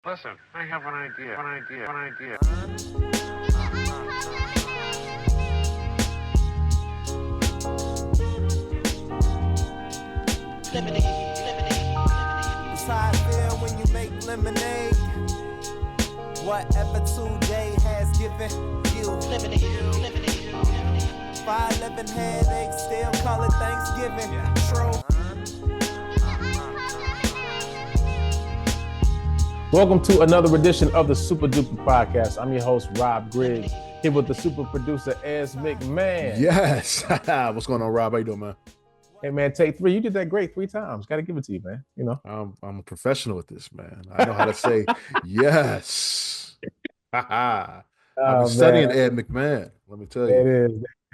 Listen, I have an idea. It's how I feel when you make lemonade. Whatever today has given you. 511 headaches, still call it Thanksgiving. True. Welcome to another edition of the Super Dupa podcast. I'm your host, Rob Griggs, here with the super producer, McMahon. Yes. What's going on, Rob? How you doing, man? Hey, man, take three. You did that great 3 times. Got to give it to you, man. You know, I'm a professional at this, man. I know how to say yes. I've been studying Ed McMahon. Let me tell you. It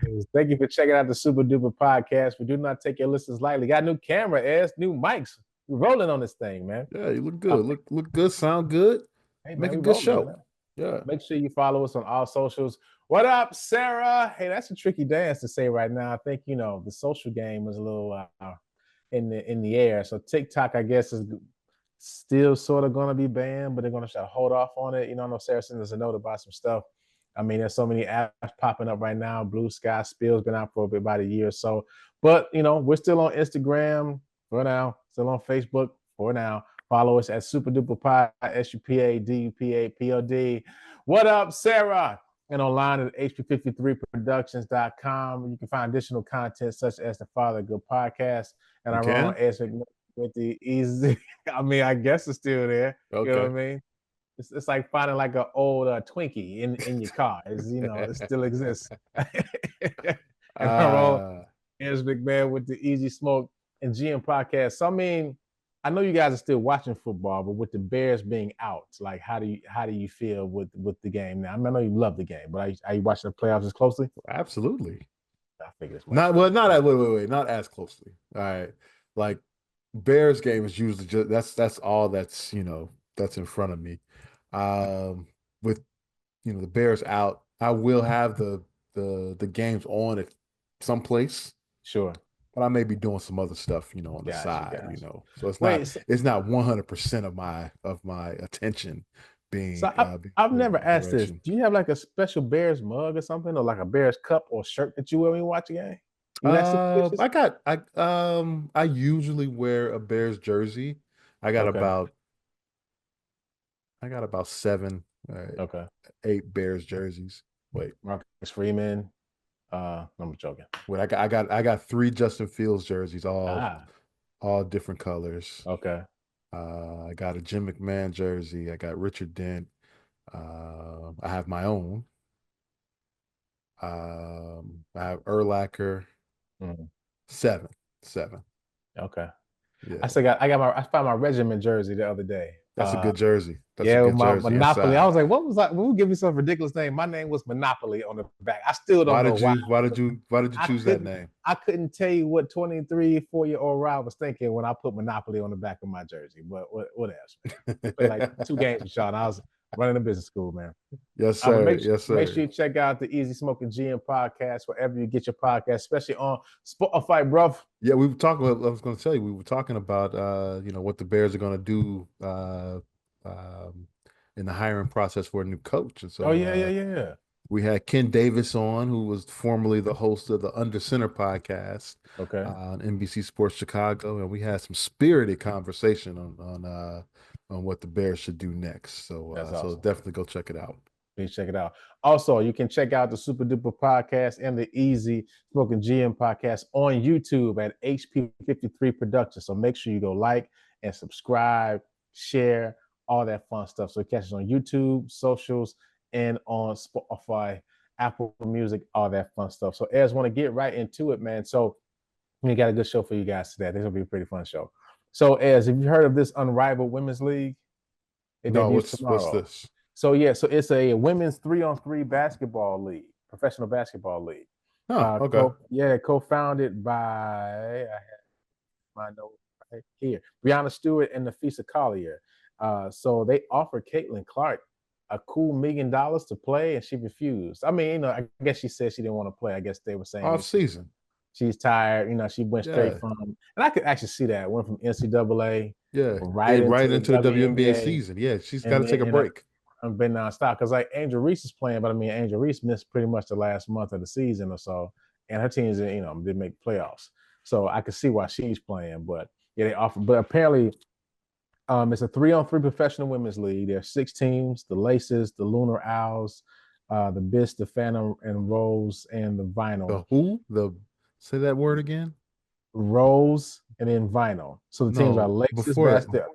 is. Thank you for checking out the Super Duper podcast. We do not take your listens lightly. Got a new camera, new mics. We're rolling on this thing, man. Yeah, you look good. Look good. Sound good. Hey, Make man, a good rolling, show. Man. Yeah. Make sure you follow us on all socials. What up, Sarah? Hey, that's a tricky dance to say right now. I think, the social game is a little in the air. So TikTok, I guess, is still sort of going to be banned, but they're going to try to hold off on it. I know Sarah sent us a note about some stuff. I mean, there's so many apps popping up right now. Blue Sky Spill's been out for about a year or so. But, we're still on Instagram for now, still on Facebook for now. Follow us at Super Duper Pod, SUPADUPAPOD. What up, Sarah? And online at hp53productions.com. You can find additional content such as the Father Good podcast. And I run with the easy. I mean, I guess it's still there. Okay. You know what I mean? It's like finding like an old Twinkie in your car. It still exists. And I run as McMahon with the Easy Smoke and GM podcast. So I mean, I know you guys are still watching football, but with the Bears being out, like how do you feel with the game now? I mean, I know you love the game, but are you watching the playoffs as closely? Absolutely. I figure it's not as closely. All right, like Bears game is usually just that's all that's that's in front of me. With the Bears out, I will have the games on at some place. Sure. But I may be doing some other stuff, on the side, So it's not 100% of my attention being. So I've never asked this. Do you have like a special Bears mug or something, or like a Bears cup or shirt that you wear when you watch a game? I usually wear a Bears jersey. I got about 7, 8 Bears jerseys. Wait, Marcus Freeman. I'm joking. Wait, I got 3 Justin Fields jerseys, all different colors. Okay. I got a Jim McMahon jersey. I got Richard Dent. I have my own. I have Urlacher. 7. Okay. Yeah. I found my regiment jersey the other day. That's a good jersey. My Monopoly. Inside. I was like, what was that? Who give me some ridiculous name? My name was Monopoly on the back. I still don't know why. Why did you choose that name? I couldn't tell you what 23, 4-year-old Rob was thinking when I put Monopoly on the back of my jersey. But what else? I played like 2 games with Sean. I was running a business school, man. Yes, sir. Make sure you check out the Easy Smoking GM podcast wherever you get your podcast, especially on Spotify, bruv. Yeah, we were talking. I was going to tell you, we were talking about what the Bears are going to do in the hiring process for a new coach. And so, yeah. We had Ken Davis on, who was formerly the host of the Under Center podcast, on NBC Sports Chicago, and we had some spirited conversation on what the Bears should do next. So, awesome. So definitely go check it out. Please check it out. Also, you can check out the Super Duper podcast and the Easy Smoking GM podcast on YouTube at HP53 Productions. So make sure you go like and subscribe, share, all that fun stuff. So catch us on YouTube, socials, and on Spotify, Apple Music, all that fun stuff. So Ez, want to get right into it, man. So we got a good show for you guys today. I think it'll be a pretty fun show. So Ez, have you heard of this Unrivaled Women's League? No, what's this? So it's a women's 3-on-3 basketball league, professional basketball league. Oh, okay. Co-founded by, I have my note right here, Brianna Stewart and Nafisa Collier. So they offered Caitlin Clark a cool $1 million to play, and she refused. I mean, I guess she said she didn't want to play. I guess they were saying off season. she's tired. You know, she went straight from, and I could actually see that went from NCAA, right into the WNBA WNBA season. Yeah, she's got to take a break. I've been nonstop because like Angel Reese is playing, but I mean Angel Reese missed pretty much the last month of the season or so, and her teams, didn't make playoffs. So I could see why she's playing, but yeah, they offer. But apparently, it's a 3-on-3 professional women's league. There are 6 teams: the Laces, the Lunar Owls, the Bis, the Phantom and Rose, and the Vinyl. The who? Say that word again. Rose and then Vinyl. So the teams are Laces,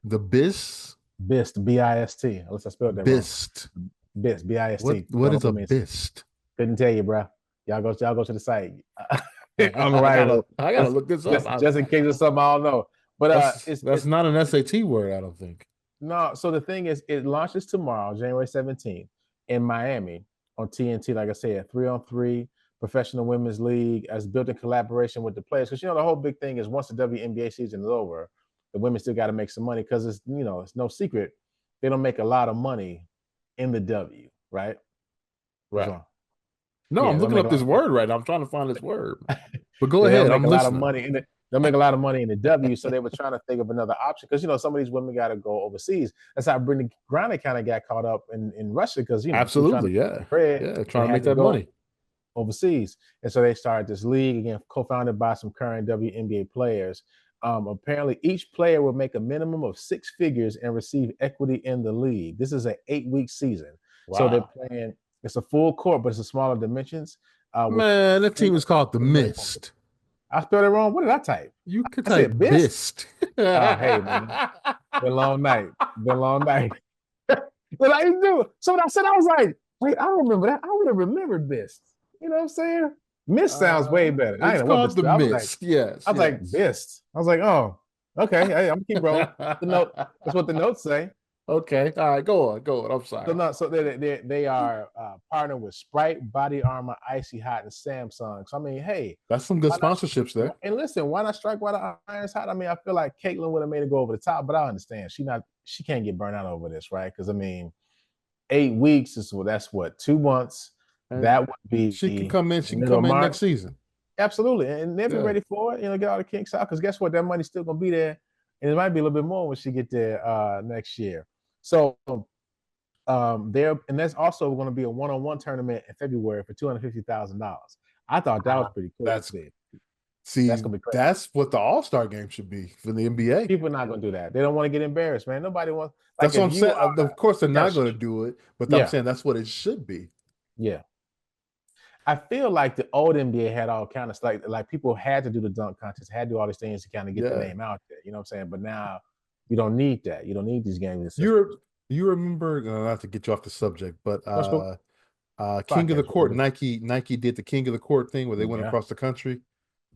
the Bis. Bist, B-I-S-T. Unless I spelled that Bist. wrong. Bist, B-I-S-T. What is a Bist? Couldn't tell you, bro. Y'all go to the site. I'm right. I gotta look this up. Just in case it's something I don't know. But that's not an SAT word, I don't think. No, so the thing is, it launches tomorrow, January 17th, in Miami on TNT. Like I said, 3-on-3 professional women's league as built in collaboration with the players. Because the whole big thing is once the WNBA season is over, the women still got to make some money because it's no secret they don't make a lot of money in the W, right? Right. No, I'm looking up this word right now. I'm trying to find this word. But go ahead. I'm listening. They'll make a lot of money in the W, so they were trying to think of another option because some of these women got to go overseas. That's how Brittany Griner kind of got caught up in Russia because absolutely, trying to make that money overseas, and so they started this league again, co-founded by some current WNBA players. Apparently, each player will make a minimum of 6 figures and receive equity in the league. This is an 8-week season, so they're playing. It's a full court, but it's a smaller dimensions. Man, that team is called the Mist. I spelled it wrong. What did I type? You could type Bist. Hey, man. Been a long night. What I do? So when I said, I was like, wait, I don't remember that. I would have remembered Bist. You know what I'm saying? Mist sounds way better. It's called the Mist. Yes. I was like, Bist. I was like, oh, okay. Hey, I'm gonna keep rolling. That's what the notes say. Okay. All right. Go on. I'm sorry. So they are partnered with Sprite, Body Armor, Icy Hot, and Samsung. So I mean, hey, that's some good sponsorships there. And listen, why not strike while the iron's hot? I mean, I feel like Caitlyn would have made it go over the top, but I understand she can't get burned out over this, right? Because I mean, 8 weeks that's what 2 months. And that would be she can come in. She can come in next season. Absolutely, and they'll be ready for it. Get all the kinks out because guess what? That money's still gonna be there, and it might be a little bit more when she get there next year. So and there's also going to be a 1-on-1 tournament in February for $250,000. I thought that was pretty cool. That's gonna be crazy. That's what the All-Star game should be for the NBA. People are not going to do that. They don't want to get embarrassed, man. Nobody wants. That's what I'm saying. Of course, they're not going to do it, but I'm saying that's what it should be. Yeah. I feel like the old NBA had all kind of like people had to do the dunk contest, had to do all these things to kind of get the name out there. You know what I'm saying? But now you don't need that. You don't need these games. You remember, not to get you off the subject, but King of the Court, Nike did the King of the Court thing where they went across the country.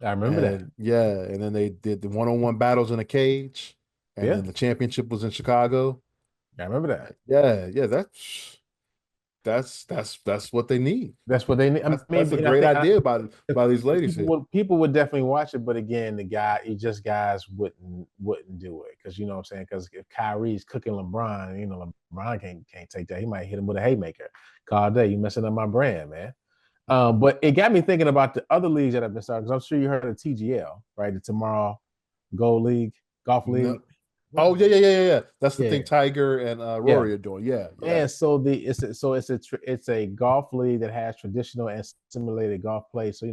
I remember that. Yeah, and then they did the 1-on-1 battles in a cage, and then the championship was in Chicago. I remember that. Yeah, that's what they need. That's what they need. That's a great idea by these ladies. People would definitely watch it, but again, guys wouldn't do it because you know what I'm saying. Because if Kyrie's cooking LeBron, LeBron can't take that. He might hit him with a haymaker. All day, you messing up my brand, man. But it got me thinking about the other leagues that have been started. Because I'm sure you heard of TGL, right? The Tomorrow Golf League. No. Oh yeah. That's the thing Tiger and Rory are doing. Yeah. And so it's a golf league that has traditional and simulated golf play. So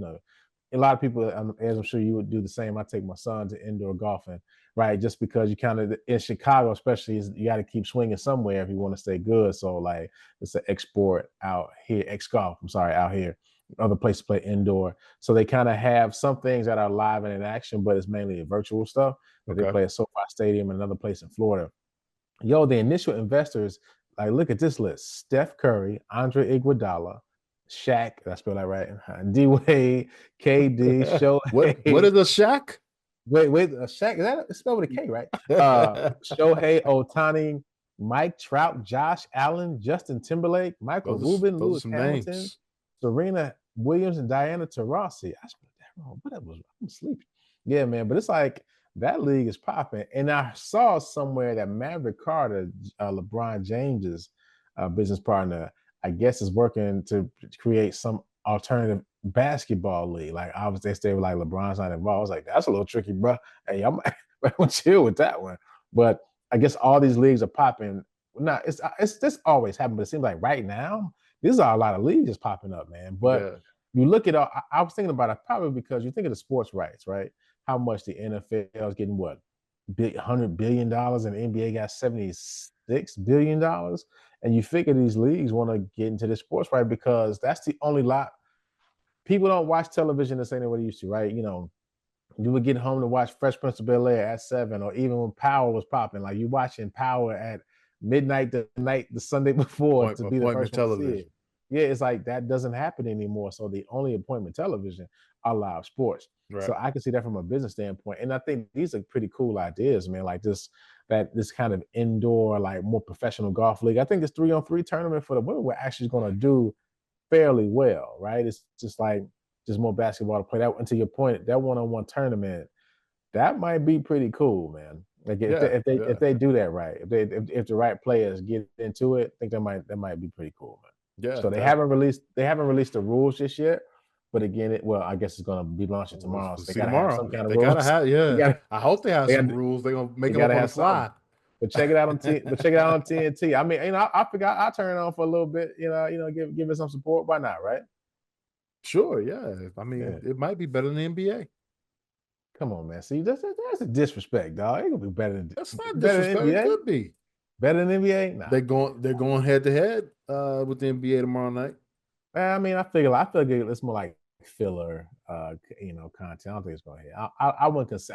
a lot of people, as I'm sure you would do the same. I take my son to indoor golfing, right? Just because you kind of in Chicago, especially, you got to keep swinging somewhere if you want to stay good. So like it's an export out here, golf. I'm sorry, out here. Other places play indoor. So they kind of have some things that are live and in action, but it's mainly virtual stuff. They play at SoFi Stadium and another place in Florida. The initial investors, like, look at this list: Steph Curry, Andre Iguodala, Shaq, did I spell that right? D-Wade, KD, Shohei. What is a Shaq? Wait, a Shaq, is that spelled with a K, right? Shohei Ohtani, Mike Trout, Josh Allen, Justin Timberlake, Michael Rubin, Lewis Hamilton, names. Serena Williams, and Diana Taurasi. I spelled that wrong. I'm sleeping. Yeah, man, but it's like that league is popping. And I saw somewhere that Maverick Carter, LeBron James's business partner, I guess is working to create some alternative basketball league. Like obviously they were like LeBron's not involved. I was like, that's a little tricky, bro. Hey, I'm gonna chill with that one. But I guess all these leagues are popping. Not it's this always happened, but it seems like right now these are a lot of leagues just popping up, man. But you look at I was thinking about it probably because you think of the sports rights, right? How much the NFL is getting what $100 billion and the NBA got $76 billion. And you figure these leagues want to get into the sports right because that's the only lot. People don't watch television the same way they used to, right? You know, you would get home to watch Fresh Prince of Bel-Air at 7, or even when Power was popping, like you watching Power at midnight the Sunday before to be the first one to see it. Yeah, it's like that doesn't happen anymore. So the only appointment television are live sports. Right. So I can see that from a business standpoint. And I think these are pretty cool ideas, man. Like this kind of indoor, like more professional golf league. I think this 3-on-3 tournament for the women we're actually going to do fairly well, right? It's just like just more basketball to play. That, and to your point, that one-on-one tournament, that might be pretty cool, man. Like if they do that right, if the right players get into it, I think that might be pretty cool, man. Yeah. So they haven't released the rules just yet. But again, I guess it's going to be launching tomorrow. So they got to have some kind of rules. I hope they have some rules. They're going to make them up on the fly. But check it out on TNT. I mean, I forgot I turn it on for a little bit. Give it some support. Why not, right? Sure, yeah. I mean, it might be better than the NBA. Come on, man. See, that's a disrespect, dog. It could be better than that's not disrespect. It could be better than NBA. Nah. They're going head to head with the NBA tomorrow night. I mean, I feel it's more like filler, content. I don't think it's going ahead. I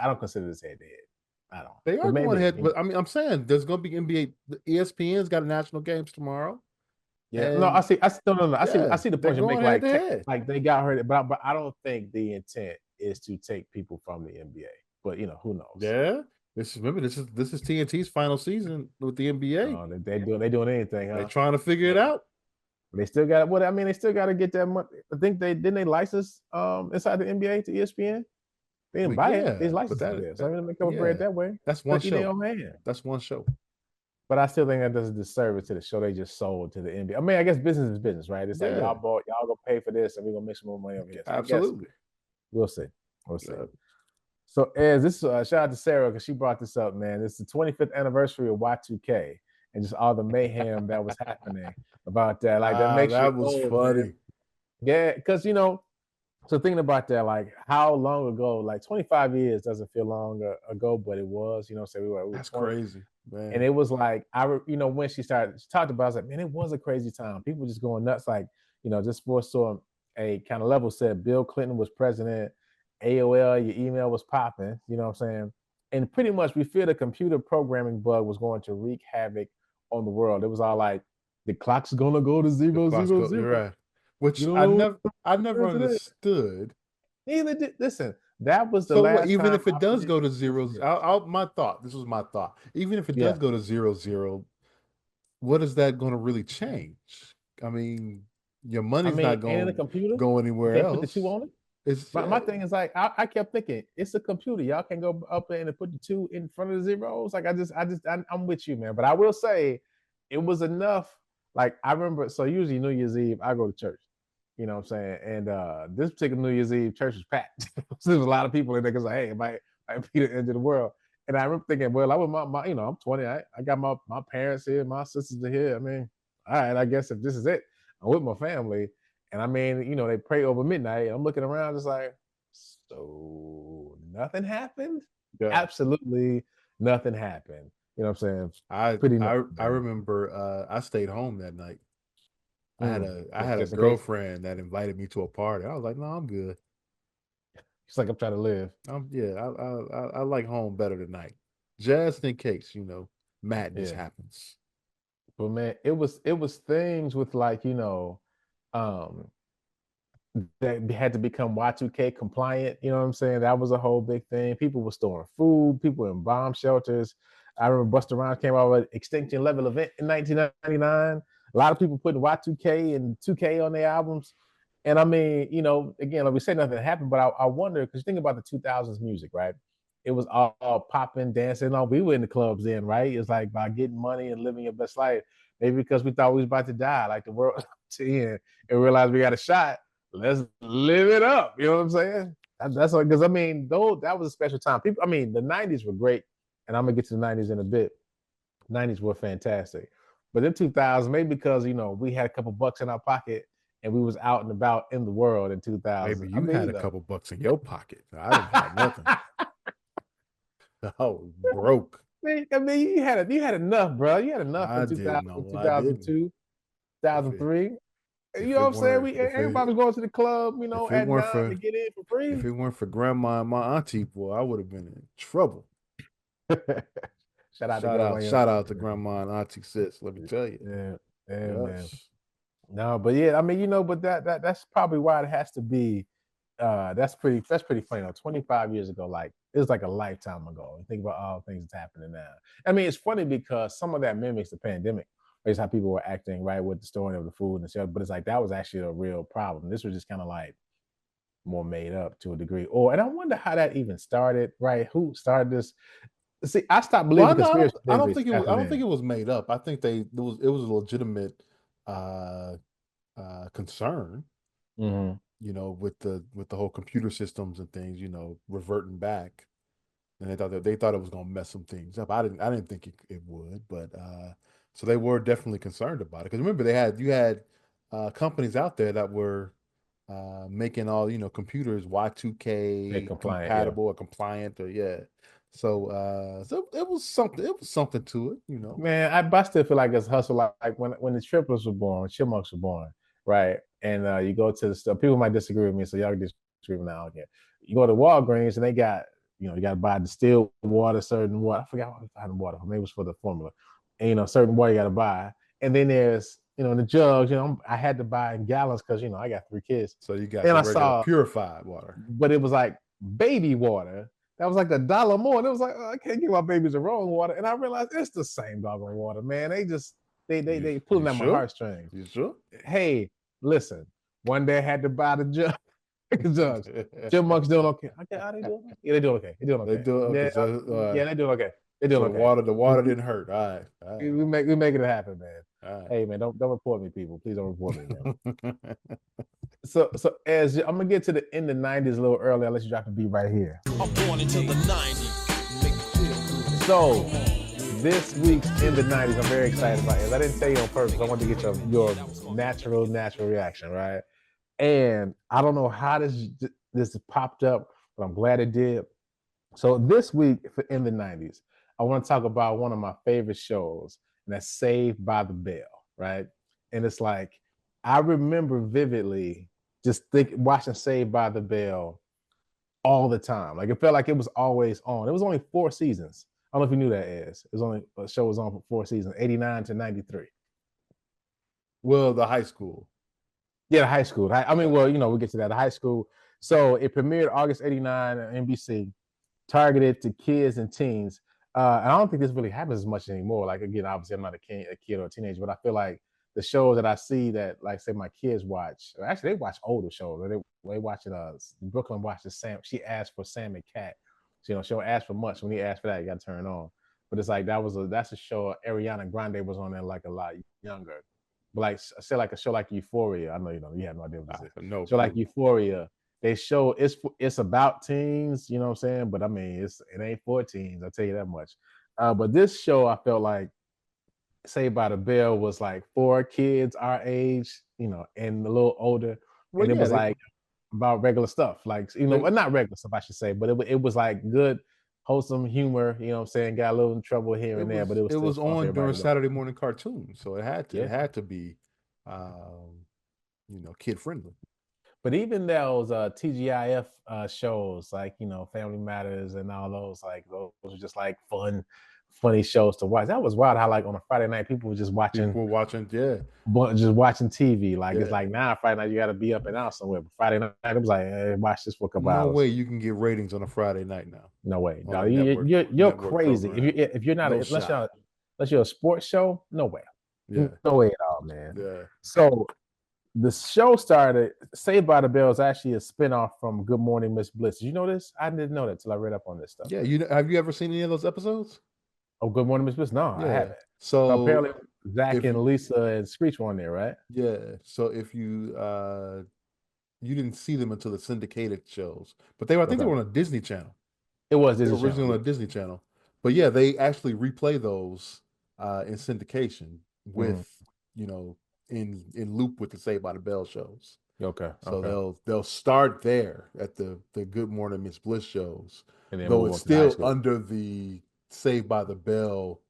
don't consider this head to head. I don't. They are going ahead, but I mean, I'm saying there's going to be NBA. The ESPN's got national games tomorrow. Yeah, no, I see. I see the point you make. Like they got hurt, but I don't think the intent is to take people from the NBA. But who knows? Yeah, this is TNT's final season with the NBA. Oh, they doing anything? Huh? They're trying to figure it out. They still got what? I mean, they still got to get that money. I think they license inside the NBA to ESPN. They didn't buy it. They licensed it. So I'm gonna make up a bread that way. That's one show. That's one show. But I still think that does a disservice to the show they just sold to the NBA. I mean, I guess business is business, right? It's like y'all gonna pay for this, and we're gonna make some more money over here. So absolutely. We'll see. So, as this shout out to Sarah because she brought this up, man. It's the 25th anniversary of Y2K, and just all the mayhem that was happening about that. Like that was funny. Man. Yeah, because so thinking about that, like how long ago? Like 25 years doesn't feel long ago, but it was. So we were. That's crazy. Man. And it was like when she talked about it, I was like, man, it was a crazy time. People just going nuts, like, just for a kind of level set. Bill Clinton was president, AOL, your email was popping, you know what I'm saying? And pretty much we feared a computer programming bug was going to wreak havoc on the world. It was all like the clock's gonna go to 0, 0, 0. Right. Which I never understood. Neither did. Listen, that was the last. Even if it does go to 0, this was my thought. Even if it does go to 0, 0, what is that going to really change? I mean, your money's not going to go anywhere else. Put the 2 on it. My thing is like I kept thinking it's a computer. Y'all can go up there and put the 2 in front of the zeros. Like I'm with you, man. But I will say it was enough. Like I remember. So usually New Year's Eve I go to church. You know what I'm saying? And this particular New Year's Eve, church was packed. So there was a lot of people in there because, like, hey, it might be the end of the world. And I remember thinking, well, I was my I'm 20. I got my parents here, my sisters are here. I mean, all right, I guess if this is it, I'm with my family. And I mean, they pray over midnight. I'm looking around just like, so nothing happened? Yeah. Absolutely nothing happened. You know what I'm saying? I remember I stayed home that night. I had a girlfriend that invited me to a party. I was like, no, I'm good. It's like I'm trying to live. I like home better than night. Just in case, madness happens. But man, it was things with like, that had to become Y2K compliant. You know what I'm saying? That was a whole big thing. People were storing food. People in bomb shelters. I remember Busta Rhymes came out with an extinction level event in 1999. A lot of people putting Y2K and 2K on their albums. And I mean, again, like we say, nothing happened, but I wonder, because you think about the 2000s music, right? It was all popping, dancing. We were in the clubs then, right? It's like about getting money and living your best life. Maybe because we thought we was about to die, like the world to end, and realized we got a shot. let's live it up. You know what I'm saying? That's like, because I mean, though that was a special time. People, I mean, the '90s were great, and I'm gonna get to the '90s in a bit. '90s were fantastic, but in 2000, maybe because we had a couple bucks in our pocket and we was out and about in the world in 2000. Maybe you had a couple bucks in your pocket. I didn't have nothing. I was broke. I mean, you had enough, bro. You had enough in 2000, No, 2002, 2003. You know what I'm saying? Everybody was going to the club, at 9 to get in for free. If it weren't for grandma and my auntie, boy, I would have been in trouble. Shout out to grandma and auntie sis. Let me tell you. Yeah, man. No, but yeah, I mean, but that's probably why it has to be. That's pretty funny. 25 years ago, like it was like a lifetime ago. You think about all the things that's happening now. I mean, it's funny because some of that mimics the pandemic. It's how people were acting, right, with the storing of the food and stuff. But it's like that was actually a real problem. This was just kind of like more made up to a degree. And I wonder how that even started, right? Who started this? See, I stopped believing conspiracy theories. I don't think it was made up. I think it was a legitimate concern. Mm-hmm. With the whole computer systems and things, reverting back, and they thought it was going to mess some things up. I didn't think it would, but so they were definitely concerned about it. Because remember, you had companies out there that were making all computers Y2K compatible or compliant or So it was something to it, Man, I still feel like it's hustle. Like when the triplets were born, chipmunks were born, right? And you go to the store. People might disagree with me, so y'all can disagree with me now again. You go to Walgreens and they got, you got to buy distilled water, certain water. I forgot what kind of water. Maybe it was for the formula. And certain water you got to buy. And then there's, the jugs. I had to buy in gallons because I got 3 kids. So you got the regular purified water, but it was like baby water. That was like $1 more. And it was like, I can't give my babies the wrong water. And I realized it's the same doggone water, man. They pulling at my heartstrings. You sure? Hey, listen. One day I had to buy the jug. Jugs. Chipmunks doing okay. Okay, how they doing? Yeah, they doing okay. They doing okay. They doing okay. They doing okay. They doing okay. The water didn't hurt. All right. We make it happen, man. Right. Hey, man, don't report me, people. Please don't report me, man. So as I'm gonna get to the end of the '90s a little early, I'll let you drop the beat right here. I'm born into the '90s. So this week's in the '90s, I'm very excited about it. I didn't tell you on purpose. I wanted to get your natural reaction, right? And I don't know how this popped up, but I'm glad it did. So this week in the '90s, I want to talk about one of my favorite shows, and that's Saved by the Bell, right? And it's like I remember vividly just watching Saved by the Bell all the time. Like it felt like it was always on. It was only 4 seasons. I don't know if you knew that, Ez. The show was on for 4 seasons, 89 to 93. Well, the high school. Yeah, the high school. I mean, well, we'll get to that. The high school. So it premiered August '89 on NBC, targeted to kids and teens. And I don't think this really happens as much anymore. Like, again, obviously I'm not a kid or a teenager, but I feel like the shows that I see that, like, say my kids watch, or actually they watch older shows. They watch it. Brooklyn watches Sam. She asked for Sam and Cat. So, she'll ask for much. When he asked for that, you got to turn it on. But it's like that's a show. Ariana Grande was on there like a lot younger. But like, say like a show like Euphoria. I know you have no idea what this is. No. So like Euphoria, they show it's about teens. You know what I'm saying? But I mean, it ain't for teens. I'll tell you that much. But this show, I felt like Saved by the Bell was like for kids our age, and a little older, and it was like about regular stuff, like not regular stuff, I should say, but it was like good, wholesome humor. You know what I'm saying? Got a little in trouble here and there, but it was on during Saturday morning cartoons, so it had to be, kid friendly. But even those TGIF shows, like Family Matters and all those, like those were just like funny shows to watch. That was wild how like on a Friday night people were just watching. Just watching TV. Like it's like now Friday night you got to be up and out somewhere. But Friday night it was like, hey, watch this for a couple hours. No way you can get ratings on a Friday night now. No way. No, you're crazy. If you're not unless you're a sports show, no way. Yeah. No way at all, man. Yeah. So the show started. Saved by the Bell is actually a spinoff from Good Morning Miss Bliss. Did you know this? I didn't know that till I read up on this stuff. Yeah. Have you ever seen any of those episodes? Oh, Good Morning Miss Bliss? No, I haven't. So apparently Zack and Lisa and Screech were on there, right? Yeah. So if you you didn't see them until the syndicated shows. But they were, I think they were on a Disney Channel. It was They Disney were originally Channel. on a Disney Channel. But yeah, they actually replay those in syndication with, you know, in loop with the Saved by the Bell shows. Okay. So they'll start there at the Good Morning Miss Bliss shows, And then though move it's up to high still school. under the Saved by the Bell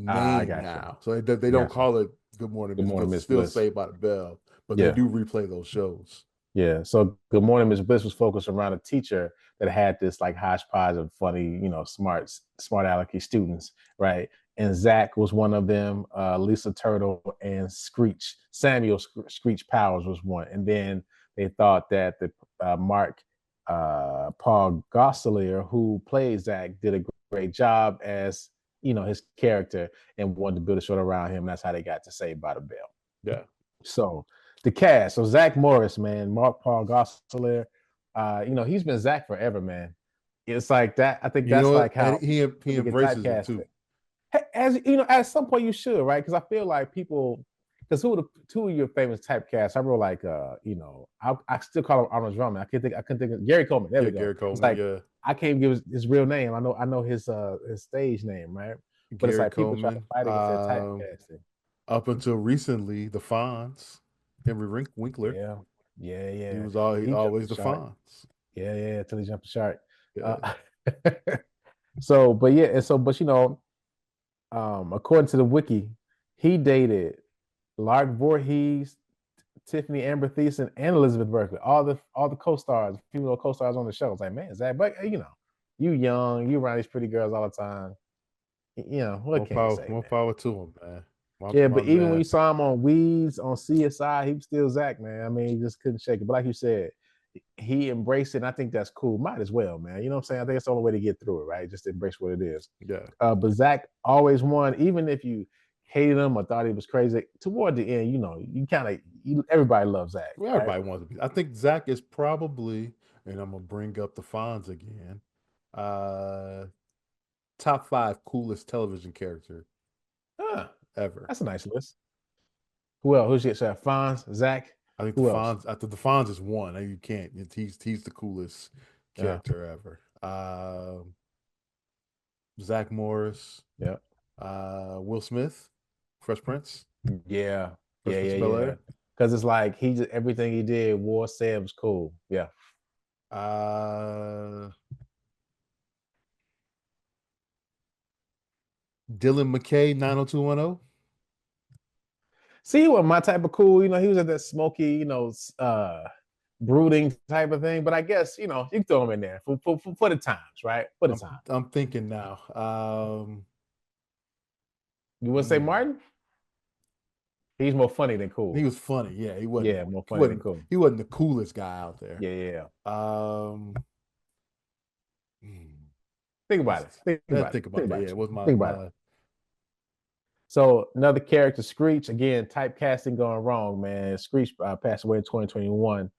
I name got now. you. So they don't call it Good Morning Good Miss Morning, Bliss. It's Miss still Bliss. Saved by the Bell, but they Yeah. do replay those shows. Yeah. So Good Morning, Miss Bliss was focused around a teacher that had this like hodgepodge of funny, smart alecky students, right? And Zack was one of them. Lisa Turtle and Samuel Screech Powers was one. And then they thought that the Mark Paul Gosselaar, who played Zack, did a great job as his character, and wanted to build a show around him. That's how they got to Saved by the Bell. Yeah. So the cast. So Zach Morris, man, Mark Paul Gosselaar, he's been Zach forever, man. It's like that. I think that's like how he embraces it too. As at some point you should, right? Because I feel like people, because who are the two of your famous typecasts? I wrote like, I still call him Arnold Drummond. I couldn't think of Gary Coleman. There we go. Gary Coleman. It's like, I can't give his real name. I know his stage name, right? But Gary it's like Coleman, people try to fight against that typecasting. Up until recently, the Fonz, Henry Winkler. Yeah. He was always the Fonz. Yeah, until he jumped the shark. Yeah. According to the wiki, he dated Lark Voorhees, Tiffany Amber Thiessen, and Elizabeth Berkley. All the co-stars, female co-stars on the show. It's like, man, Zach, but you young, you around these pretty girls all the time. What can you say? More power to him, man. But even when you saw him on Weeds, on CSI, he was still Zach, man. I mean, he just couldn't shake it. But like you said, he embraced it, and I think that's cool. Might as well, man. You know what I'm saying? I think it's the only way to get through it, right? Just embrace what it is. Yeah. But Zach always won, even if you hated him or thought he was crazy. Toward the end, you kind of everybody loves Zach. Well, everybody wants to be. I think Zach is probably, and I'm gonna bring up the Fonz again. Top 5 coolest television character ever. That's a nice list. Who else? Who's your Fonz, Zach? I think the Fonz is one. You can't. He's the coolest character ever. Zach Morris. Yeah. Will Smith, Fresh Prince. Yeah. Because it's like everything he did, War said was cool. Yeah. Dylan McKay, 90210. See, he was my type of cool. He was at that smoky, brooding type of thing. But I guess, you can throw him in there for the times, right? For the time. I'm thinking now. You want to say Martin? He's more funny than cool. He was funny. Yeah, he wasn't. Yeah, more funny than cool. He wasn't the coolest guy out there. Yeah. Think about it. Think about it. Yeah, what's my So another character, Screech, again, typecasting going wrong, man. Screech passed away in 2021.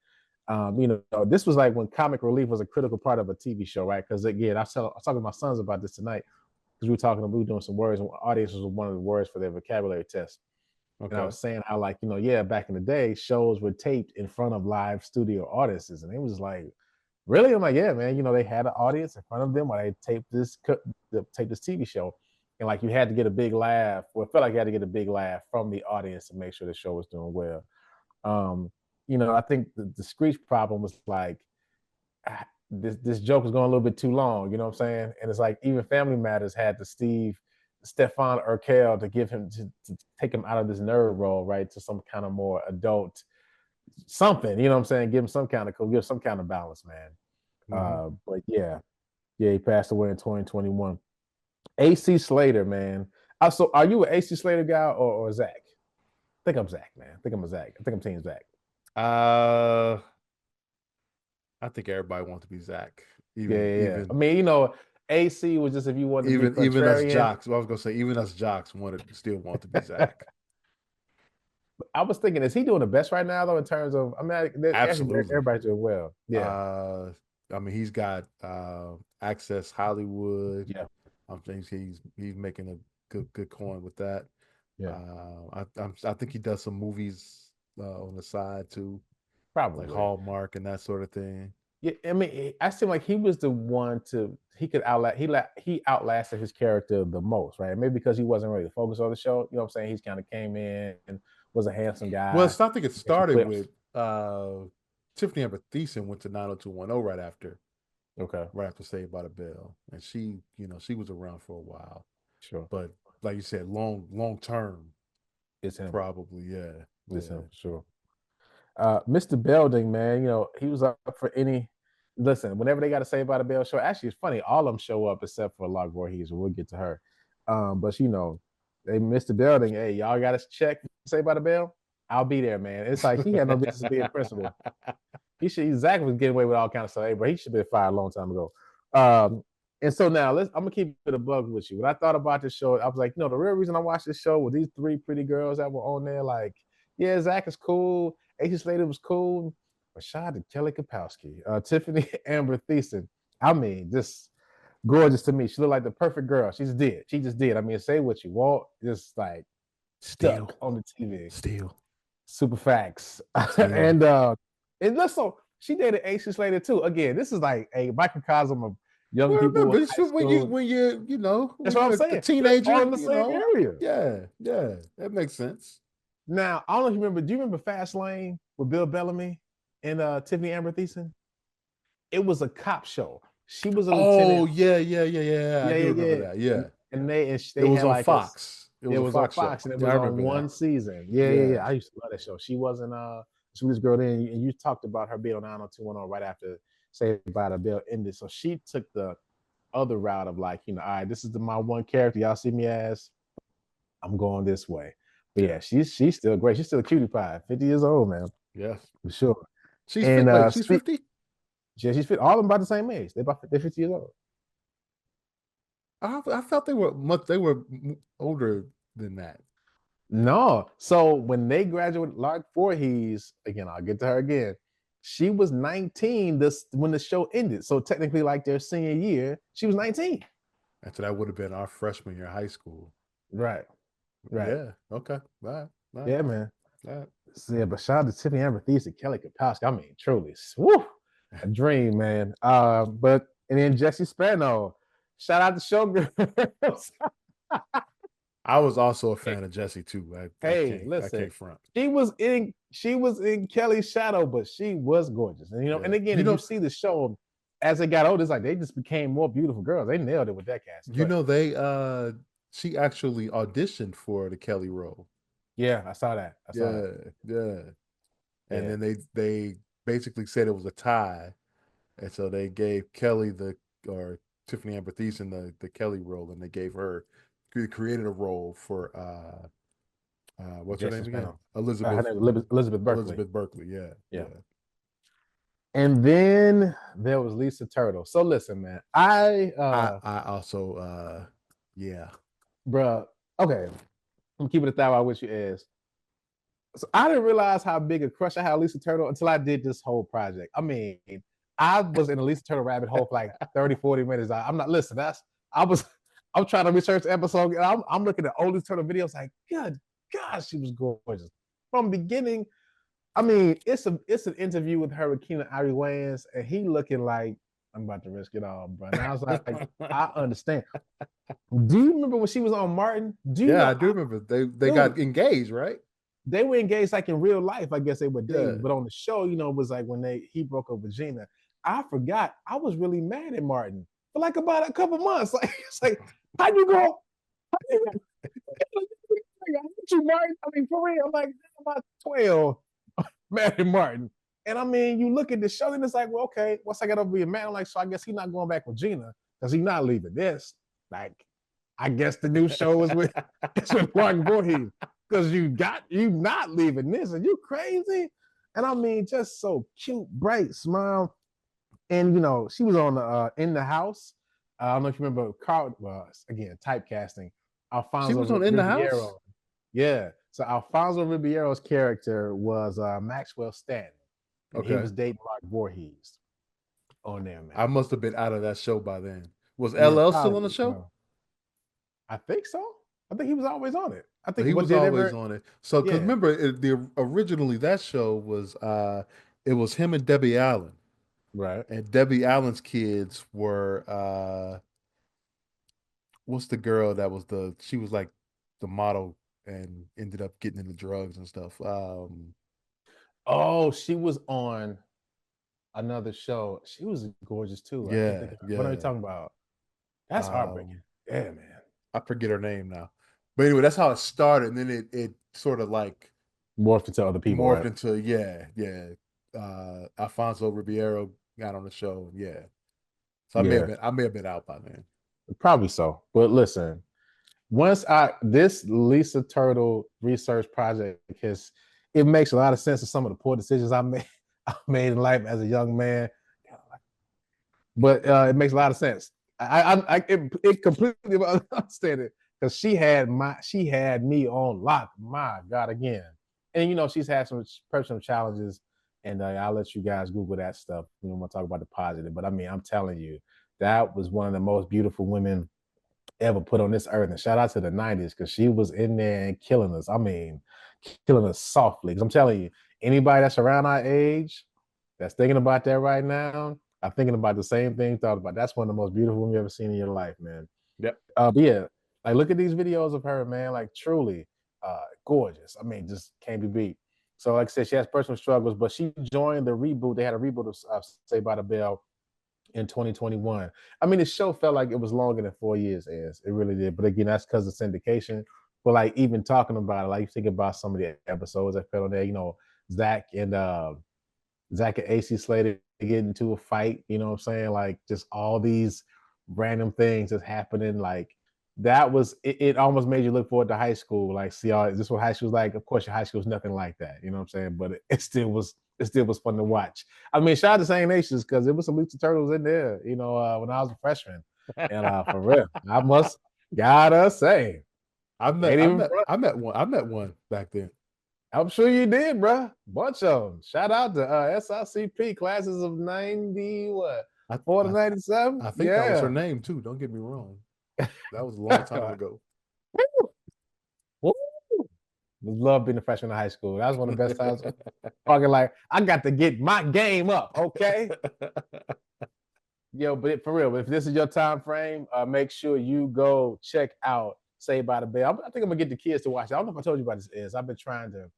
This was like when comic relief was a critical part of a TV show, right? Because again, I was talking to my sons about this tonight because we were doing some words, and audience was one of the words for their vocabulary test. Okay. And I was saying how, like, back in the day, shows were taped in front of live studio audiences, and it was like, really? I'm like, yeah, man. They had an audience in front of them while they taped this TV show. And like you had to get a big laugh, or it felt like you had to get a big laugh from the audience to make sure the show was doing well. I think the Screech problem was like this joke was going a little bit too long, you know what I'm saying? And it's like even Family Matters had the Stefan Urkel to give him to take him out of this nerd role, right, to some kind of more adult something, you know what I'm saying? Give him some kind of balance, man. Mm-hmm. But yeah, he passed away in 2021. AC Slater, man. So are you an AC Slater guy or Zach? I think I'm Zach, man. I think I'm team Zach. I think everybody wants to be Zach. Even, I mean, AC was just if you wanted to be even us jocks. Well, I was gonna say even us jocks still want to be Zach. I was thinking, is he doing the best right now though? In terms of, I mean, absolutely, everybody's doing well. Yeah. I mean, he's got Access Hollywood. Yeah. I'm thinking he's making a good coin with that. Yeah. I think he does some movies on the side too. Probably like Hallmark and that sort of thing. Yeah, I mean, I seem like he was the one he could outlast he outlasted his character the most, right? Maybe because he wasn't really focused on the show. You know what I'm saying? He's kind of came in and was a handsome guy. Well, I think it started with Tiffany Amber Thiessen went to 90210 right after. Okay. Right after Saved by the Bell. And she, she was around for a while. Sure. But like you said, long term. It's him. Probably, yeah. It's him, sure. Mr. Belding, man, he was up for any. Listen, whenever they got a Saved by the Bell show, actually, it's funny. All of them show up except for Locke Voorhees, and we'll get to her. But they Mr. Belding. Hey, y'all got us check Saved by the Bell. I'll be there, man. It's like he had no business being principal. Zack was getting away with all kinds of stuff, but he should have been fired a long time ago. And so now I'm gonna keep it a bug with you. When I thought about this show, I was like, the real reason I watched this show were these three pretty girls that were on there. Like, yeah, Zack is cool. H. Slater was cool. Rashad and Kelly Kapowski, Tiffany Amber Thiessen. I mean, just gorgeous to me. She looked like the perfect girl. She just did. I mean, say what you want, just like stuck on the TV. Still. Super facts. And let's she dated H. Slater too. Again, this is like a microcosm of young people. Remember, when you're that's what I'm saying. A teenager, in the same area. Yeah, that makes sense. Now, I don't know if you remember. Do you remember Fast Lane with Bill Bellamy and Tiffany Amber Thiessen? It was a cop show. She was a lieutenant. Oh yeah. I do remember that. Yeah, and they it was on Fox. It was on Fox, and it was on one season. Yeah. I used to love that show. She wasn't this girl then, and you talked about her being on 90210 right after Saved by the Bell ended. So she took the other route of like, all right, this is my one character y'all see me as. I'm going this way. But yeah, she's still great. She's still a cutie pie. 50 years old, man. Yes, for sure. She's 50. Yeah, she's 50. All of them about the same age. They're 50 years old. I felt they were older than that. No. So when they graduated, Locke Voorhees, again, I'll get to her again. She was 19 when the show ended. So technically, like their senior year, she was 19. So that would have been our freshman year of high school. Right. Yeah. Okay. Right. Yeah, man. Right. So, yeah, but shout out to Tiffany Amber Thiessen and Kelly Kapowski. I mean, truly, woo, a dream, man. And then Jesse Spano. Shout out to Showgirls. I was also a fan of Jessie too. Listen, I can't front. She was in Kelly's shadow, but she was gorgeous. And and again, you see the show as it got older, it's like they just became more beautiful girls. They nailed it with that cast. She actually auditioned for the Kelly role. Yeah, I saw that. And then they basically said it was a tie, and so they gave Kelly or Tiffany Amber Thiessen the Kelly role, and they created a role for what's her name again? Elizabeth Berkley. Elizabeth Berkley, yeah. And then there was Lisa Turtle. So listen, man, I also bruh. Okay, I'm keeping it that way with you as. So I didn't realize how big a crush I had on Lisa Turtle until I did this whole project. I mean, I was in a Lisa Turtle rabbit hole for like 30, 40 minutes. I'm trying to research the episode. And I'm looking at old Lisa Turtle videos like, good gosh, she was gorgeous. From the beginning, I mean, it's an interview with her with Keenan Ivory Wayans, and he looking like, I'm about to risk it all, bro. And I was like, I understand. Do you remember when she was on Martin? I do remember. They got engaged, right? They were engaged like in real life. I guess they were dating, but on the show, it was like when he broke up with Gina. I forgot. I was really mad at Martin for like about a couple months. Like it's like, how you go? I hate you, Martin. I mean, for real, like about 12, mad at Martin. And I mean, you look at the show and it's like, well, okay, once I got to be a man, I'm like, so I guess he's not going back with Gina because he's not leaving this. Like, I guess the new show is with Locke Voorhees because you not leaving this. Are you crazy? And I mean, just so cute, bright smile. And she was on In the House. I don't know if you remember Carl. Well, again, typecasting. Alfonso. She was on In the House. Yeah. So Alfonso Ribeiro's character was Maxwell Stanton. And he was dating Locke Voorhees on there, man. I must have been out of that show by then. Was LL still on the show? No. I think so. I think he was always on it. I think he was always on it. So, because remember, originally that show was it was him and Debbie Allen. Right. And Debbie Allen's kids were what's the girl that was she was like the model and ended up getting into drugs and stuff. Oh, she was on another show. She was gorgeous too. I can't think of her. What are you talking about? That's heartbreaking. Yeah, man. I forget her name now. But anyway, that's how it started. And then it sort of like morphed into other people. Morphed into, Alfonso Ribeiro got on the show. Yeah. So I may have been out by then. Probably so. But listen, once this Lisa Turtle research project, because it makes a lot of sense of some of the poor decisions I made in life as a young man. But it makes a lot of sense. It completely understand it, because she had me on lock. My God, again. And she's had some personal challenges, and I'll let you guys Google that stuff. I'm gonna talk about the positive. But I mean, I'm telling you, that was one of the most beautiful women ever put on this earth. And shout out to the 90s, because she was in there and killing us. I mean, killing us softly. Because I'm telling you, anybody that's around our age that's thinking about that right now, I'm thinking about the same thing. Thought about that's one of the most beautiful women you've ever seen in your life, man. Yep. But yeah, like look at these videos of her, man. Like truly gorgeous. I mean, just can't be beat. So like I said, she has personal struggles, but she joined the reboot. They had a reboot of Saved by the Bell in 2021. I mean, the show felt like it was longer than 4 years, as it really did. But again, that's because of syndication. But like even talking about it, like you think about some of the episodes that fell on there, Zack and AC Slater get into a fight, you know what I'm saying? Like just all these random things that's happening. Like that was it almost made you look forward to high school. Like, see, is this what high school's like? Of course, your high school's nothing like that, you know what I'm saying? But it still was fun to watch. I mean, shout out to St. Nations, because there was some Lisa Turtles in there, when I was a freshman. And for real, gotta say, I met one back then. I'm sure you did, bro. Bunch of them. Shout out to SICP classes of 4 to 97. I think that was her name too. Don't get me wrong. That was a long time ago. Woo. Love being a freshman in high school. That was one of the best times. Talking like, I got to get my game up, okay? Yo, but for real, if this is your time frame, make sure you go check out Saved by the Bell. I think I'm gonna get the kids to watch it. I don't know if I told you about this. I've been trying to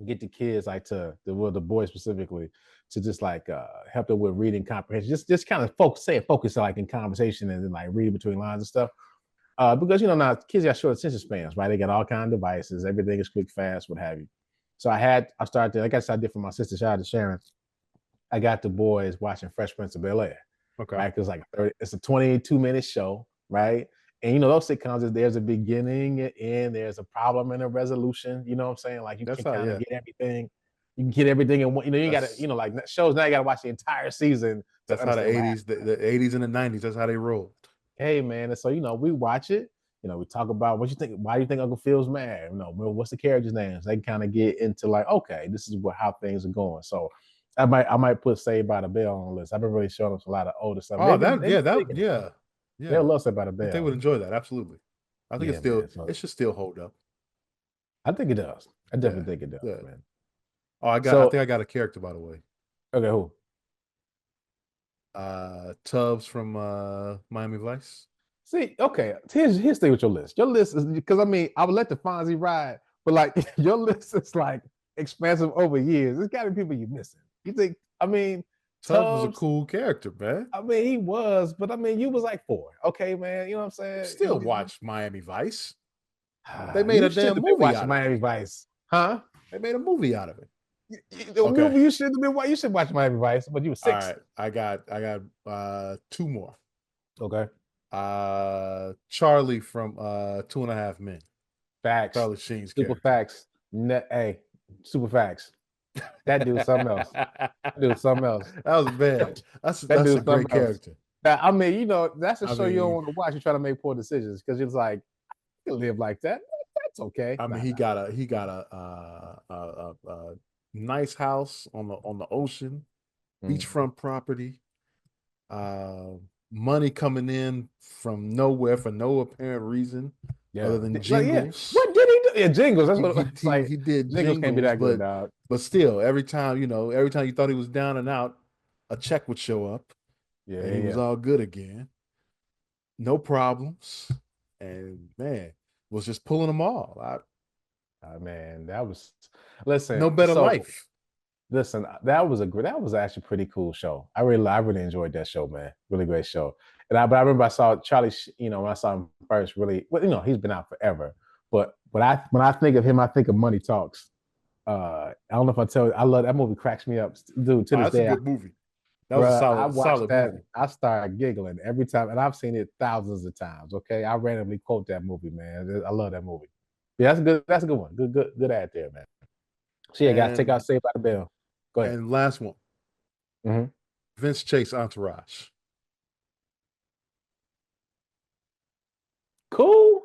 get the kids, like the boys specifically, to just like help them with reading comprehension. Just kind of focus like in conversation and then like reading between lines and stuff. Because now kids got short attention spans, right? They got all kinds of devices. Everything is quick, fast, what have you. So I started, like I did for my sister, shout out to Sharon. I got the boys watching Fresh Prince of Bel-Air. Okay. Right? Because it's a 22-minute show, right? And those sitcoms, there's a beginning and there's a problem and a resolution. You know what I'm saying? Like you can kind of get everything. You can get everything in one. You got to, like shows now you got to watch the entire season. That's how the 80s, the 80s and the 90s. That's how they rolled. Hey man, and so we watch it. We talk about what you think. Why do you think Uncle Phil's mad? What's the characters' names? They kind of get into like, okay, this is how things are going. So I might put Saved by the Bell on the list. I've been really showing them a lot of older stuff. Oh, yeah. They'll love Saved by the Bell. They would enjoy that, absolutely. I think it should still hold up. I think it does. I definitely think it does, man. Oh, I think I got a character, by the way. Okay, who? Tubbs from Miami Vice. See, okay, here's the thing with your list. Your list is, because I would let the Fonzie ride, but like your list is like expansive over years. There's got to be people you're missing. You think? Tubbs was a cool character, man. He was, but you was like 4. Okay, man. You know what I'm saying? Still watched Miami Vice. They made a damn movie out of Miami Vice, huh? They made a movie out of it. Okay. You should have been. You should watch Miami Vice, but you were 6. All right, I got 2 more. Okay. Charlie from 2.5 Men. Facts. Charlie Sheen's super character. facts. Super facts. That dude's something else. That was bad. That's a great character. That's a show you don't want to watch. You try to make poor decisions because it's like, you can live like that. That's okay. He got a nice house on the ocean, beachfront property. Money coming in from nowhere for no apparent reason other than jingles. What did he do? Yeah, jingles. That's what it's like. He did Jingles can't be that good, dog. But still, every time you thought he was down and out, a check would show up, and he was all good again, no problems, and man was just pulling them all. Man, that was listen. No Better Life. Listen, that was actually a pretty cool show. I really enjoyed that show, man. Really great show. But I remember I saw Charlie, when I saw him first, really, well, he's been out forever. But when I think of him, I think of Money Talks. I don't know if I tell you, I love that movie. Cracks me up, dude. To this day, that's a good movie. That was a solid movie. I started giggling every time, and I've seen it thousands of times. Okay, I randomly quote that movie, man. I love that movie. Yeah, that's good. That's a good one. Good ad there, man. So yeah, guys, take out Saved by the Bell. Go ahead. And last one. Mm-hmm. Vince Chase Entourage. Coolest.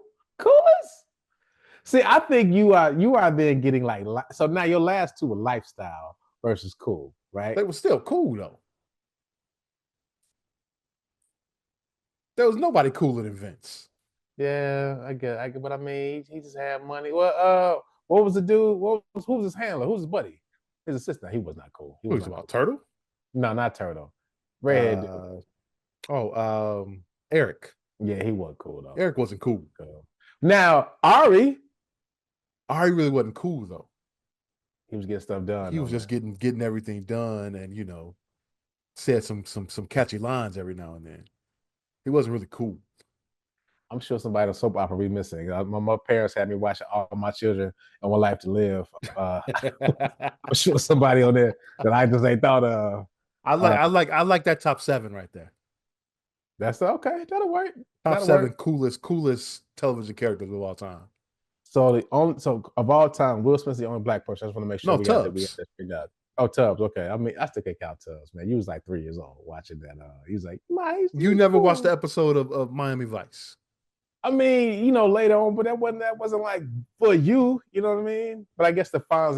See, I think you are then getting like, so now your last two were lifestyle versus cool, right? They were still cool though. There was nobody cooler than Vince. Yeah, I get, but I mean, he just had money. Well, what was the dude? Who was his handler? Who was his buddy? His assistant. He was not cool. He was about Turtle? No, not Turtle. Red. Eric. Yeah, he wasn't cool though. Eric wasn't cool. Now Ari really wasn't cool though. He was getting stuff done. He was just getting everything done, and said some catchy lines every now and then. He wasn't really cool. I'm sure somebody on soap opera be missing. My parents had me watching All My Children and One Life to Live. I'm sure somebody on there that I just ain't thought of. I like that top 7 right there. That's okay. That'll work. Top 7 coolest television characters of all time. So of all time, Will Smith's the only black person. I just want to make sure we got that figured out. Oh, Tubbs. Okay. I mean, I still can't count Tubbs, man. You was like 3 years old watching that. He was like, you never watched the episode of Miami Vice? I mean, later on, but that wasn't like for you. You know what I mean? But I guess the Fonz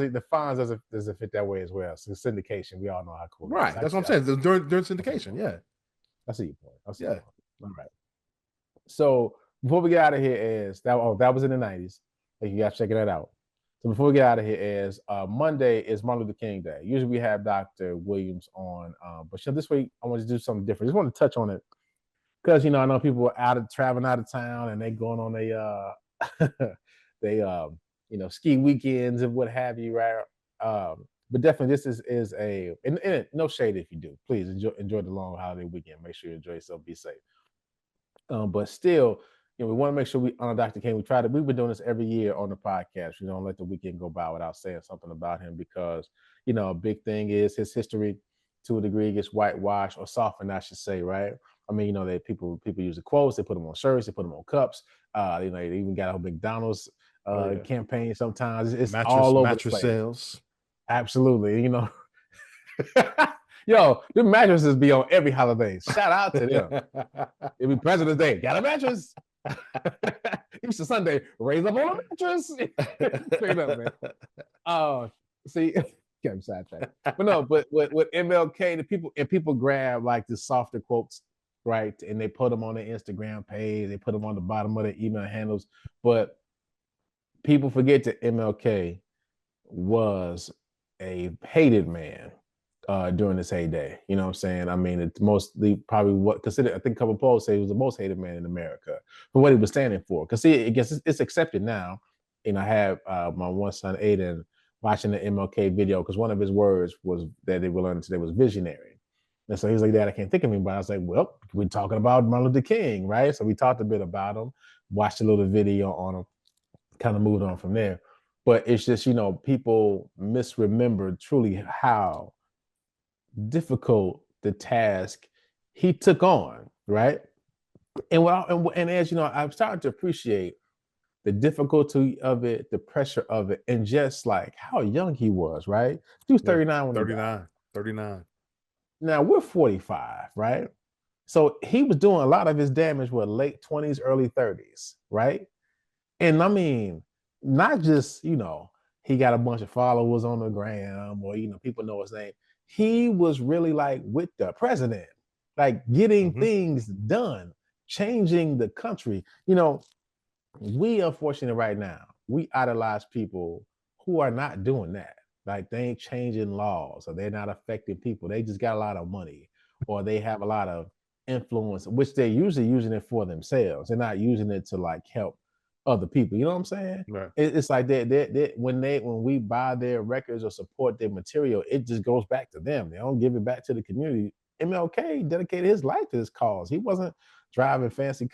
doesn't fit that way as well. So syndication, we all know how cool. Right. That's what I'm saying. During syndication, yeah. I see your point. All right. So before we get out of here, that was in the 90s. You guys checking that out. So before we get out of here, Monday is Martin Luther King Day. Usually we have Dr. Williams on, but this week I want to do something different. Just want to touch on it because I know people are traveling out of town and they going on ski weekends and what have you, right? But definitely this is and no shade if you do. Please enjoy the long holiday weekend. Make sure you enjoy yourself. Be safe. But still, we want to make sure we honor Dr. King. We've been doing this every year on the podcast. We don't let the weekend go by without saying something about him because, a big thing is his history to a degree gets whitewashed or softened, I should say, right? I mean, that people use the quotes, they put them on shirts, they put them on cups. They even got a McDonald's campaign sometimes. It's all over mattress sales. Absolutely. Yo, the mattresses be on every holiday. Shout out to them. It be President's Day. Got a mattress. Easter Sunday, raise up on a mattress. Straight up, man. See, get sidetracked. But no, but with MLK, people grab like the softer quotes, right? And they put them on their Instagram page. They put them on the bottom of their email handles. But people forget that MLK was a hated man during his heyday. You know what I'm saying? I mean, it's mostly probably I think a couple of polls say he was the most hated man in America for what he was standing for. Because see, I guess it's accepted now. I have my one son, Aiden, watching the MLK video because one of his words was that they were learning today was visionary. And so he was like, Dad, I can't think of anybody. I was like, well, we're talking about Martin Luther King, right? So we talked a bit about him, watched a little video on him, kind of moved on from there. But it's just, people misremember truly how difficult the task he took on, right? And as I'm starting to appreciate the difficulty of it, the pressure of it, and just like how young he was, right? He was 39 when 39. Now we're 45, right? So he was doing a lot of his damage with late 20s, early 30s, right? And I mean, not just, he got a bunch of followers on the gram or, people know his name. He was really like with the president, like getting things done, changing the country. We unfortunately right now, we idolize people who are not doing that. Like they ain't changing laws, or they're not affecting people. They just got a lot of money, or they have a lot of influence, which they're usually using it for themselves. They're not using it to like help other people. You know what I'm saying? Right. It's like when we buy their records or support their material, it just goes back to them. They don't give it back to the community. MLK dedicated his life to this cause. He wasn't driving fancy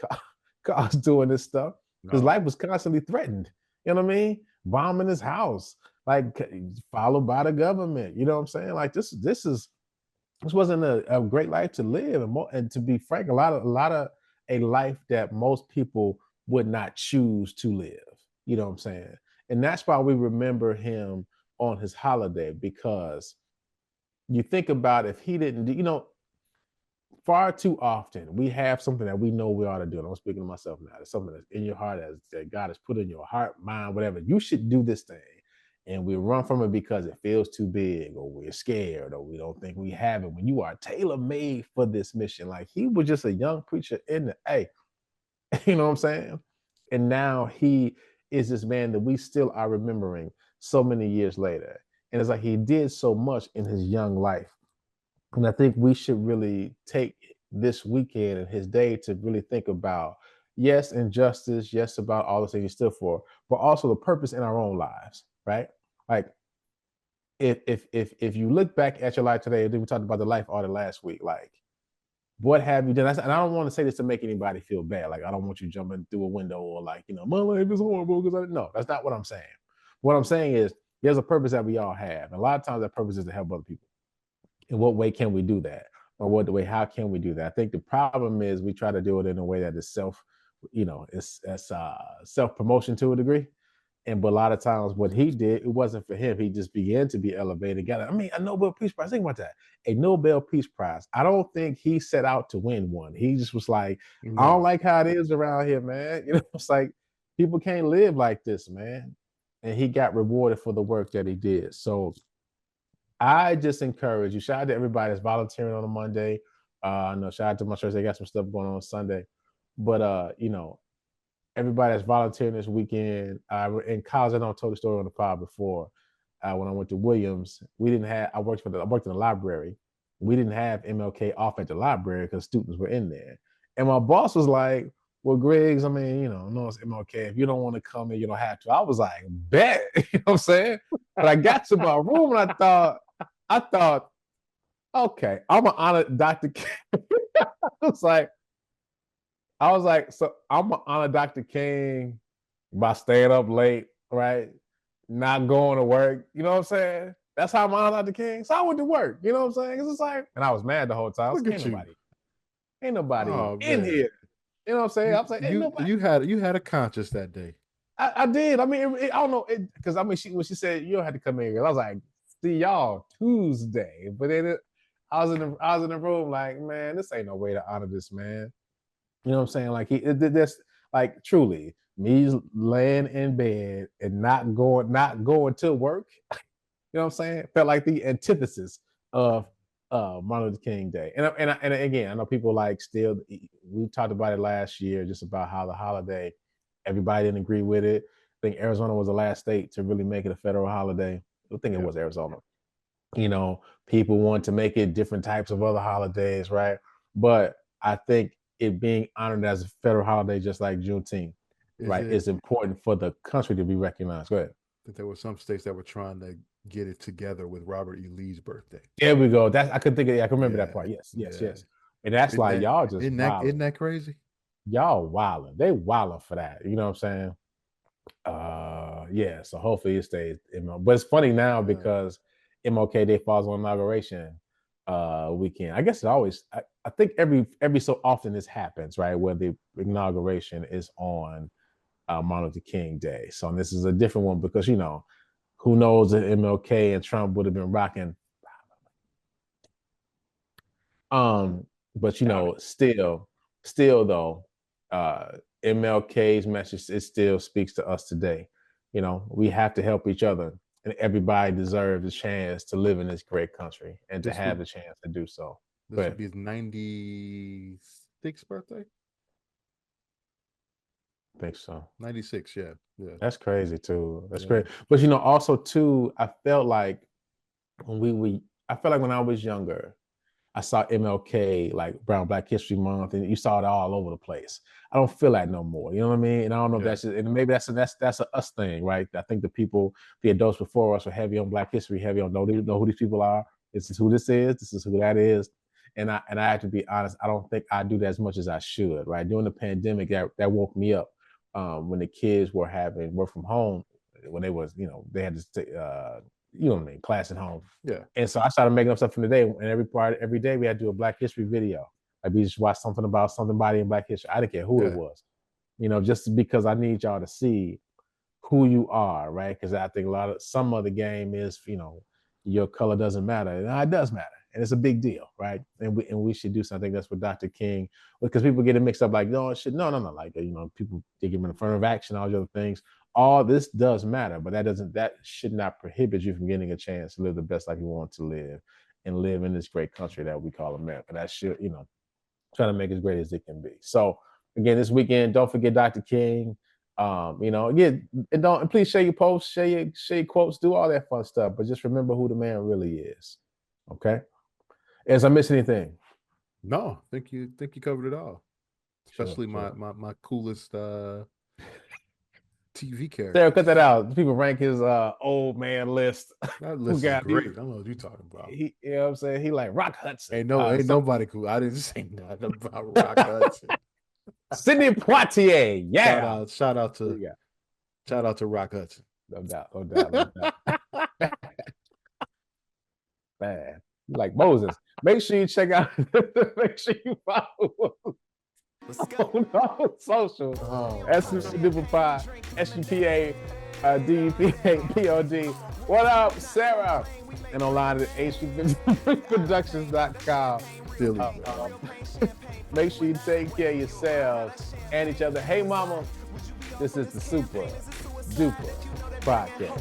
cars doing this stuff. No. His life was constantly threatened. You know what I mean? Bombing his house, like followed by the government. You know what I'm saying? Like this wasn't a great life to live, and to be frank, a lot of a life that most people would not choose to live. You know what I'm saying? And that's why we remember him on his holiday, because you think about if he didn't do, you know, far too often we have something that we know we ought to do. And I'm speaking to myself now. It's something that's in your heart, that God has put in your heart, mind, whatever. You should do this thing. And we run from it because it feels too big, or we're scared, or we don't think we have it. When you are tailor-made for this mission, like he was just a young preacher in the you know what I'm saying? And now he is this man that we still are remembering so many years later. And it's like he did so much in his young life. And I think we should really take this weekend and his day to really think about, yes, injustice, yes, about all the things he stood for, but also the purpose in our own lives, right? Like if you look back at your life today, we talked about the life audit last week, like what have you done? And I don't want to say this to make anybody feel bad. Like I don't want you jumping through a window or like, you know, my life is horrible because no, that's not what I'm saying. What I'm saying is there's a purpose that we all have. And a lot of times that purpose is to help other people. In what way can we do that? Or how can we do that? I think the problem is we try to do it in a way that is it's self-promotion to a degree. But a lot of times what he did, it wasn't for him. He just began to be elevated. A Nobel Peace Prize. Think about that. A Nobel Peace Prize. I don't think he set out to win one. He just was like, I don't like how it is around here, man. You know, it's like people can't live like this, man. And he got rewarded for the work that he did. So I just encourage you. Shout out to everybody that's volunteering on a Monday. Shout out to my church. They got some stuff going on Sunday. But everybody that's volunteering this weekend. In college, I know I told the story on the pod before. When I went to Williams, I worked in the library. We didn't have MLK off at the library because students were in there. And my boss was like, well, Griggs, I mean, no, it's MLK. If you don't want to come in, you don't have to. I was like, bet. You know what I'm saying? But I got to my room and I thought, okay, I'm gonna honor Dr. King. I was like, so I'm gonna honor Dr. King by staying up late, right? Not going to work. You know what I'm saying? That's how I'm honor Dr. King. So I went to work. You know what I'm saying? It's just like, and I was mad the whole time. Ain't nobody in here. You know what I'm saying? I'm saying, ain't nobody. You had a conscience that day. I did. I mean, I don't know, because I mean, when she said you don't have to come in here, I was like, see y'all Tuesday. But then I was in the room like, man, this ain't no way to honor this man. You know what I'm saying? Like this, like truly, me laying in bed and not going to work. You know what I'm saying? Felt like the antithesis of Martin Luther King Day. And again, I know people we talked about it last year, just about how the holiday, everybody didn't agree with it. I think Arizona was the last state to really make it a federal holiday. I think it was Arizona. People want to make it different types of other holidays, right? But I think it being honored as a federal holiday, just like Juneteenth, is important for the country to be recognized. Go ahead. I think there were some states that were trying to get it together with Robert E. Lee's birthday. There we go. I can remember that part. Yes. And that's y'all just isn't that crazy? Y'all wilding. They wilding for that. You know what I'm saying? So hopefully it stays. But it's funny now because MLK Day falls on inauguration weekend. I guess it always. I think every so often this happens, right? Where the inauguration is on Martin Luther King Day. So this is a different one because who knows if MLK and Trump would have been rocking. But still though, MLK's message, it still speaks to us today. We have to help each other, and everybody deserves a chance to live in this great country and to have the chance to do so. This would be his 96th birthday. I think so. 96, yeah. Yeah. That's crazy too. That's great. But also too, I felt like when I was younger, I saw MLK, like Brown Black History Month, and you saw it all over the place. I don't feel that no more. You know what I mean? And I don't know if that's just, and maybe that's a us thing, right? I think the adults before us were heavy on Black history, heavy on know who these people are. This is who this is. This is who that is. And I have to be honest. I don't think I do that as much as I should. Right? During the pandemic, that woke me up when the kids were having work from home. When they was, they had to class at home. Yeah. And so I started making up stuff from the day. And every day we had to do a Black history video. Like we just watched something about somebody in Black history. I didn't care who it was, just because I need y'all to see who you are, right? Because I think some of the game is, your color doesn't matter. And it does matter. And it's a big deal, right? And we should do something. That's what Dr. King, because people get it mixed up like, no, it should, no. Like, people take him in affirmative action, all the other things. All this does matter, but that should not prohibit you from getting a chance to live the best life you want to live and live in this great country that we call America. That should, try to make it as great as it can be. So again, this weekend, don't forget Dr. King. And please share your posts, share your quotes, do all that fun stuff. But just remember who the man really is. Okay. As I miss anything? No, I think you covered it all. Especially my coolest TV character. Sarah, cut that out. People rank his old man list. That list is great. I don't know what you're talking about. You know what I'm saying? He like Rock Hudson. Ain't nobody cool. I didn't say nothing about Rock Hudson. Sidney Poitier. Yeah. Shout out to Rock Hudson. No doubt. Man, like Moses. Make sure you check out. Make sure you follow on social. Dupa, SUPA, DUPA, POD. What up, Sarah? And online at HPProductions.com. Make sure you take care of yourselves and each other. Hey, mama, this is the Supa Dupa podcast.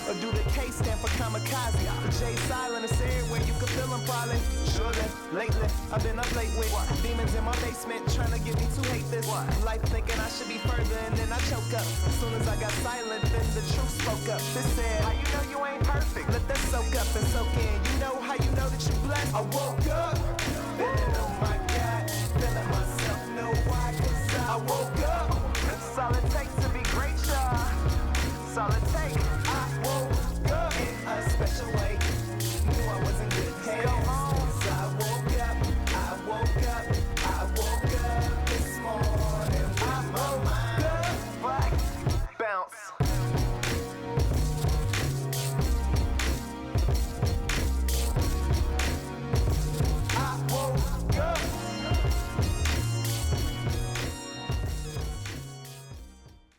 Or do the K stand for kamikaze? The J silent is everywhere, you can feel them probably. Sugar, lately, I've been up late with demons in my basement trying to get me to hate this. Life thinking I should be further and then I choke up. As soon as I got silent, then the truth spoke up. This said, how you know you ain't perfect? Let that soak up and soak in. You know how you know that you're blessed? I woke up.